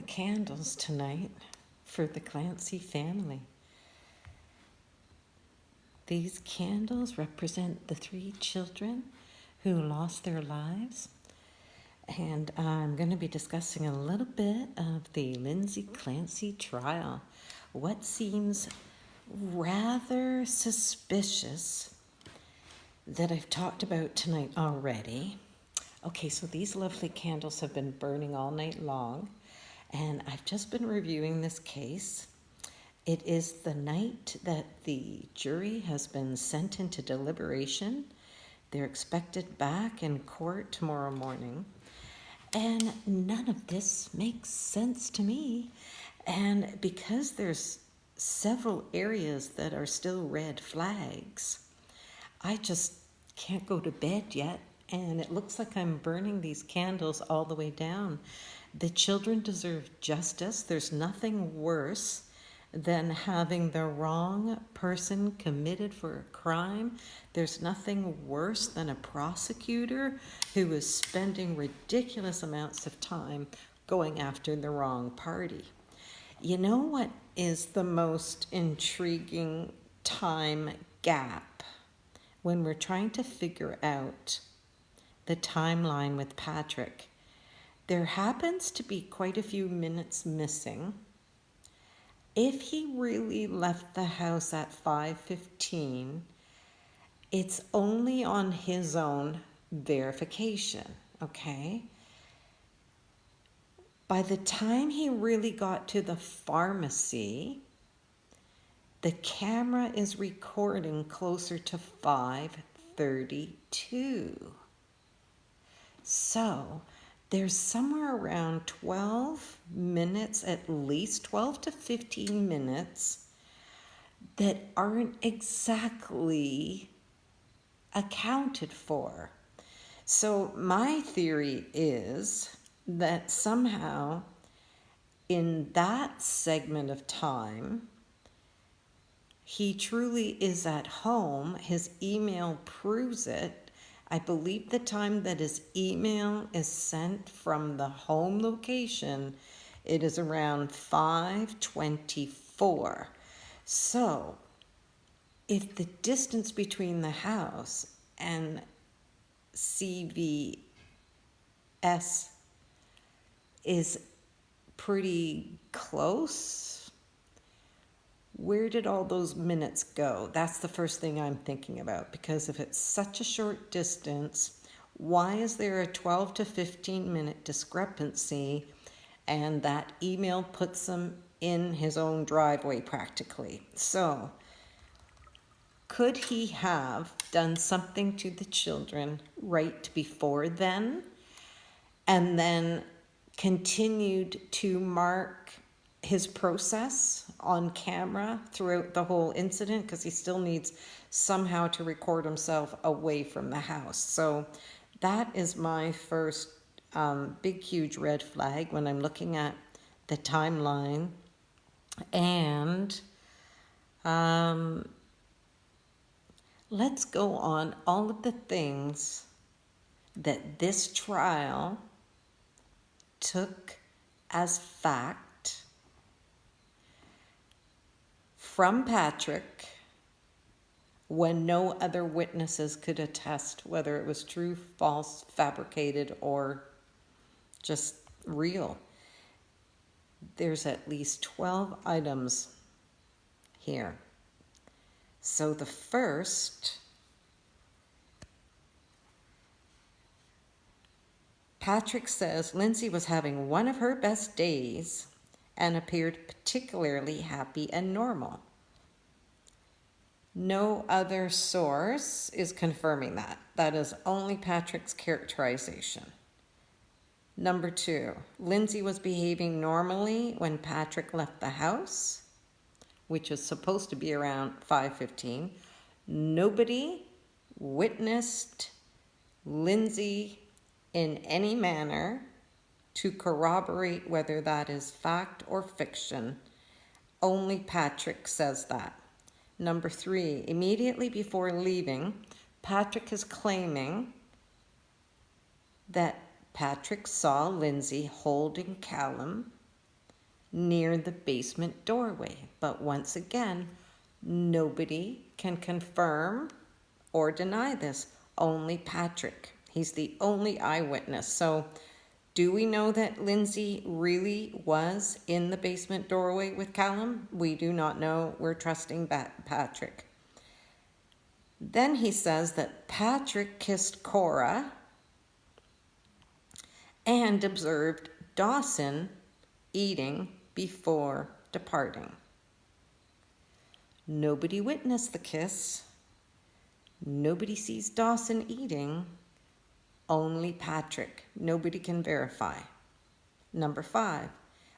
candles tonight for the Clancy family. These candles represent the 3 children who lost their lives. And I'm going to be discussing a little bit of the Lindsay Clancy trial. What seems rather suspicious that I've talked about tonight already. Okay, so these lovely candles have been burning all night long, and I've just been reviewing this case. It is the night that the jury has been sent into deliberation. They're expected back in court tomorrow morning. And none of this makes sense to me. And because there's several areas that are still red flags, I just can't go to bed yet. And it looks like I'm burning these candles all the way down. The children deserve justice. There's nothing worse than having the wrong person committed for a crime. There's nothing worse than a prosecutor who is spending ridiculous amounts of time going after the wrong party. You know what is the most intriguing time gap when we're trying to figure out the timeline with Patrick? There happens to be quite a few minutes missing. If he really left the house at 5:15, it's only on his own verification, okay? By the time he really got to the pharmacy, the camera is recording closer to 5:32. So there's somewhere around 12 minutes, at least 12 to 15 minutes, that aren't exactly accounted for. So my theory is that somehow in that segment of time, he truly is at home. His email proves it. I believe the time that his email is sent from the home location, it is around 5:24. So if the distance between the house and CVS is pretty close, where did all those minutes go? That's the first thing I'm thinking about, because if it's such a short distance, why is there a 12 to 15 minute discrepancy, and that email puts him in his own driveway practically? So could he have done something to the children right before then, and then continued to mark his process on camera throughout the whole incident, because he still needs somehow to record himself away from the house? So that is my first big, huge red flag when I'm looking at the timeline. And let's go on all of the things that this trial took as fact from Patrick when no other witnesses could attest whether it was true, false, fabricated, or just real. There's at least 12 items here. So the first, Patrick says Lindsay was having one of her best days and appeared particularly happy and normal. No other source is confirming that. That is only Patrick's characterization. Number 2, Lindsay was behaving normally when Patrick left the house, which is supposed to be around 5:15. Nobody witnessed Lindsay in any manner to corroborate whether that is fact or fiction. Only Patrick says that. Number 3, immediately before leaving, Patrick is claiming that Patrick saw Lindsay holding Callum near the basement doorway. But once again, nobody can confirm or deny this. Only Patrick. He's the only eyewitness. So do we know that Lindsay really was in the basement doorway with Callum? We do not know. We're trusting Patrick. Then he says that Patrick kissed Cora and observed Dawson eating before departing. Nobody witnessed the kiss. Nobody sees Dawson eating. Only Patrick. Nobody can verify. Number 5.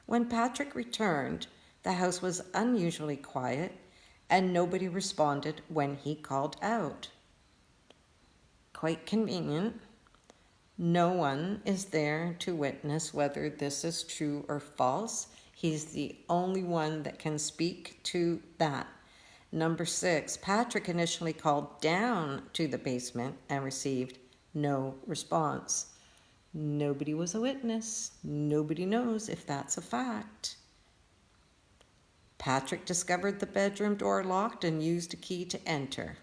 When Patrick returned, the house was unusually quiet and nobody responded when he called out. Quite convenient. No one is there to witness whether this is true or false. He's the only one that can speak to that. Number 6, Patrick initially called down to the basement and received no response. Nobody was a witness. Nobody knows if that's a fact. Patrick discovered the bedroom door locked and used a key to enter.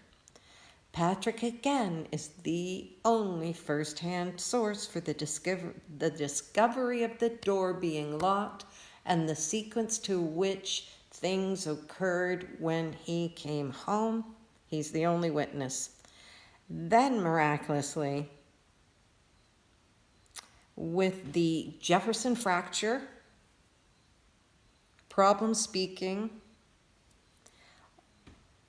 Patrick again is the only first-hand source for the discovery of the door being locked and the sequence to which things occurred when he came home. He's the only witness. Then miraculously, with the Jefferson fracture, problem speaking,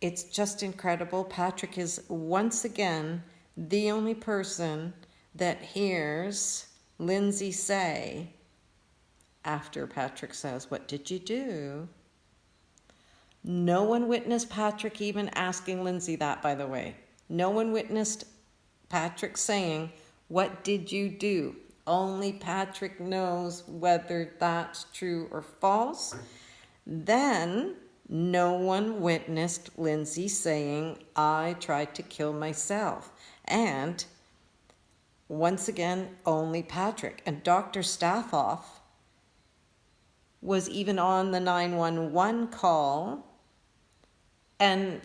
it's just incredible. Patrick is once again the only person that hears Lindsay say, after Patrick says, "What did you do?" No one witnessed Patrick even asking Lindsay that, by the way. No one witnessed Patrick saying, "What did you do?" Only Patrick knows whether that's true or false. Then no one witnessed Lindsay saying, "I tried to kill myself." And once again, only Patrick. And Dr. Staffoff was even on the 911 call and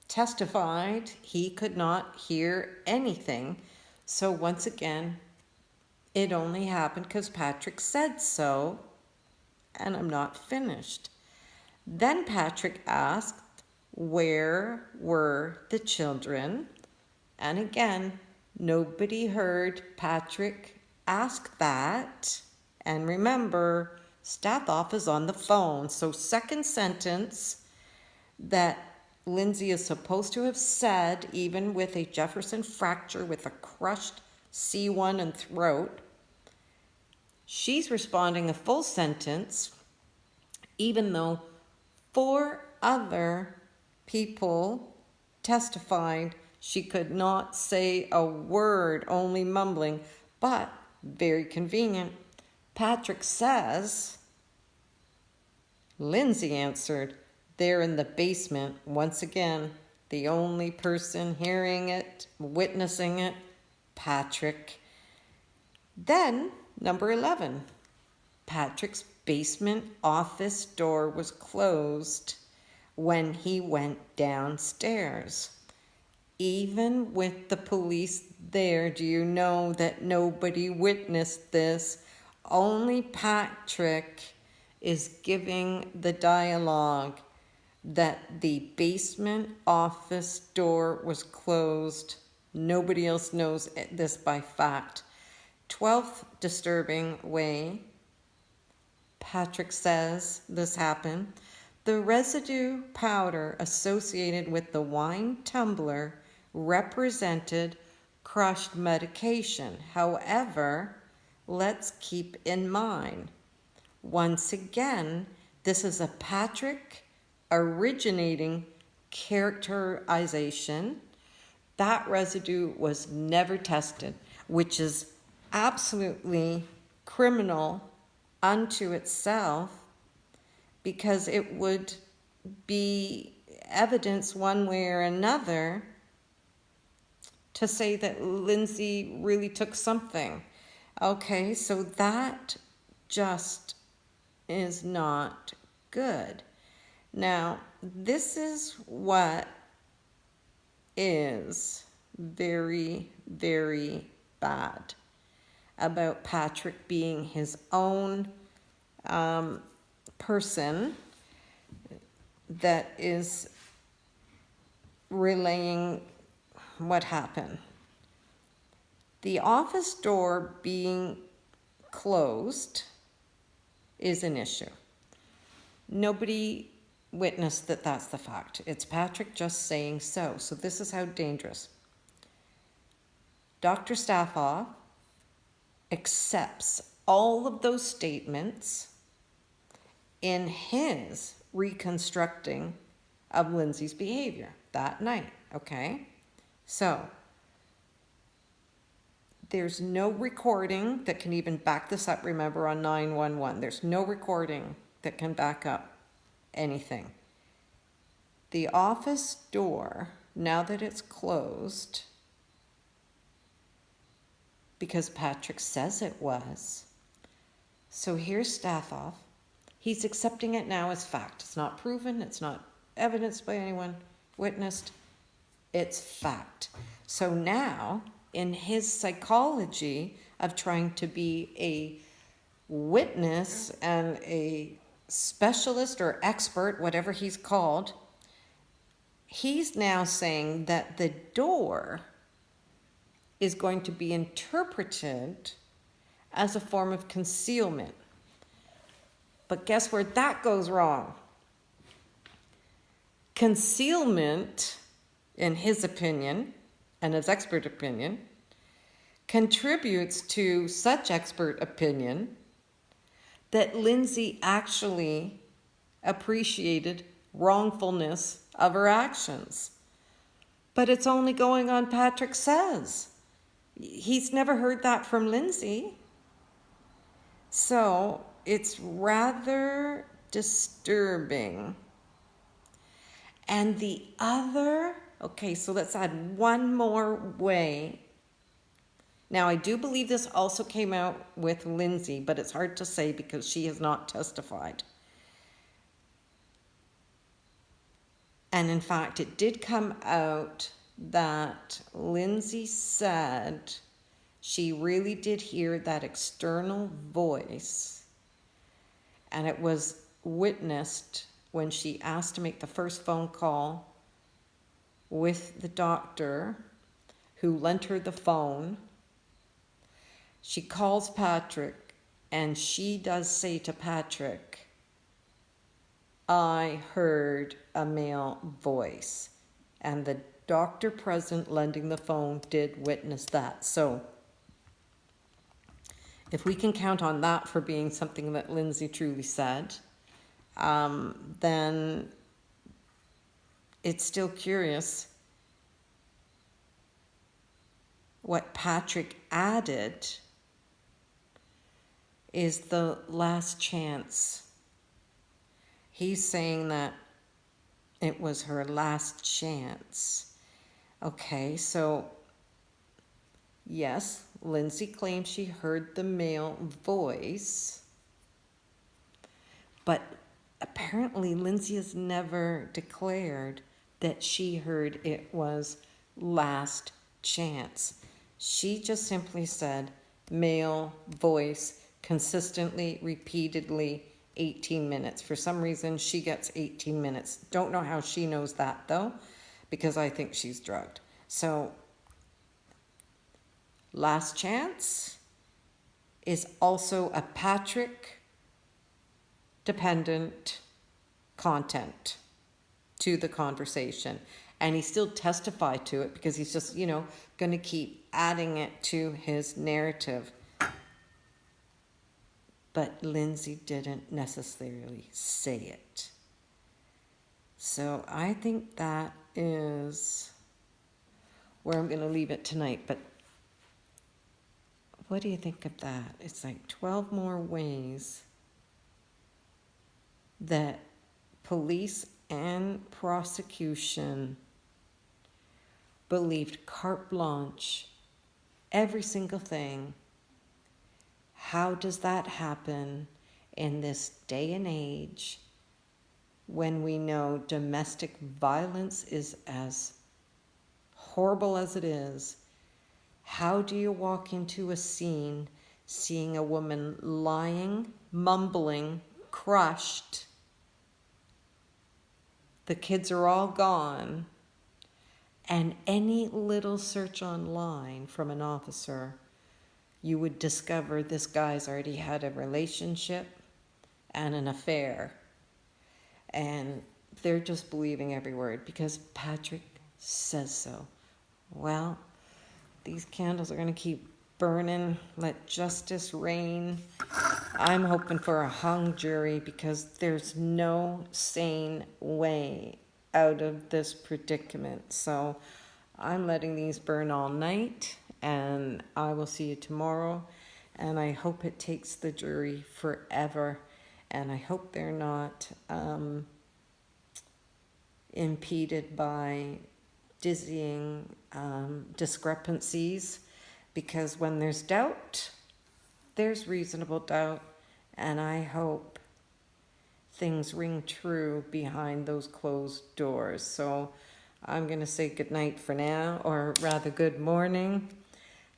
testified he could not hear anything. So once again, it only happened because Patrick said so, and I'm not finished. Then Patrick asked, where were the children? And again, nobody heard Patrick ask that. And remember, Staffoff is on the phone. So second sentence that Lindsay is supposed to have said, even with a Jefferson fracture with a crushed C1 and throat, she's responding a full sentence, even though 4 other people testified she could not say a word, only mumbling. But very convenient, Patrick says, Lindsay answered, "They're in the basement." Once again, the only person hearing it, witnessing it, Patrick. Then, number 11, Patrick's basement office door was closed when he went downstairs. Even with the police there, do you know that nobody witnessed this? Only Patrick is giving the dialogue that the basement office door was closed. Nobody else knows this by fact. 12th disturbing way, Patrick says this happened. The residue powder associated with the wine tumbler represented crushed medication. However, let's keep in mind, once again, this is a Patrick originating characterization. That residue was never tested, which is absolutely criminal unto itself, because it would be evidence one way or another to say that Lindsay really took something. Okay, so that just is not good. Now, this is what is very, very bad about Patrick being his own person that is relaying what happened. The office door being closed is an issue. Nobody witnessed that that's the fact. It's Patrick just saying so. So this is how dangerous. Dr. Staffoff accepts all of those statements in his reconstructing of Lindsay's behavior that night, okay? So there's no recording that can even back this up, remember, on 911. There's no recording that can back up anything. The office door, now that it's closed, because Patrick says it was. So here's Staffoff. He's accepting it now as fact. It's not proven. It's not evidenced by anyone, witnessed. It's fact. So now, in his psychology of trying to be a witness and a specialist or expert, whatever he's called, he's now saying that the door is going to be interpreted as a form of concealment. But guess where that goes wrong? Concealment, in his opinion, and his expert opinion, contributes to such expert opinion that Lindsay actually appreciated wrongfulness of her actions. But it's only going on Patrick says. He's never heard that from Lindsay. So it's rather disturbing. And the other, okay, so let's add one more way. Now, I do believe this also came out with Lindsay, but it's hard to say because she has not testified. And in fact, it did come out that Lindsay said she really did hear that external voice, and it was witnessed when she asked to make the first phone call with the doctor who lent her the phone. She calls Patrick, and she does say to Patrick, "I heard a male voice." And the doctor present lending the phone did witness that. So if we can count on that for being something that Lindsay truly said, then it's still curious what Patrick added is the last chance. He's saying that it was her last chance. Okay, so yes, Lindsay claims she heard the male voice, but apparently Lindsay has never declared that she heard it was last chance. She just simply said male voice consistently, repeatedly, 18 minutes. For some reason, she gets 18 minutes. Don't know how she knows that, though, because I think she's drugged. So, last chance is also a Patrick-dependent content to the conversation. And he still testified to it because he's just, going to keep adding it to his narrative. But Lindsay didn't necessarily say it. So I think that is where I'm going to leave it tonight. But what do you think of that? It's like 12 more ways that police and prosecution believed carte blanche, every single thing. How does that happen? in this day and age when we know domestic violence is as horrible as it is. How do you walk into a scene seeing a woman lying, mumbling, crushed? The kids are all gone, and any little search online from an officer, you would discover this guy's already had a relationship and an affair. And they're just believing every word because Patrick says so. Well, these candles are going to keep burning. Let justice reign. I'm hoping for a hung jury because there's no sane way out of this predicament. So I'm letting these burn all night, and I will see you tomorrow. And I hope it takes the jury forever. And I hope they're not impeded by dizzying discrepancies, because when there's doubt, there's reasonable doubt, and I hope things ring true behind those closed doors. So I'm going to say good night for now, or rather good morning,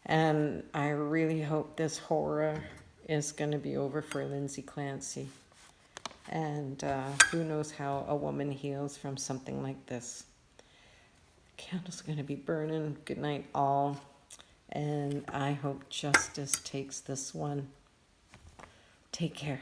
and I really hope this horror is going to be over for Lindsay Clancy. And who knows how a woman heals from something like this. Candles are going to be burning. Good night, all. And I hope justice takes this one. Take care.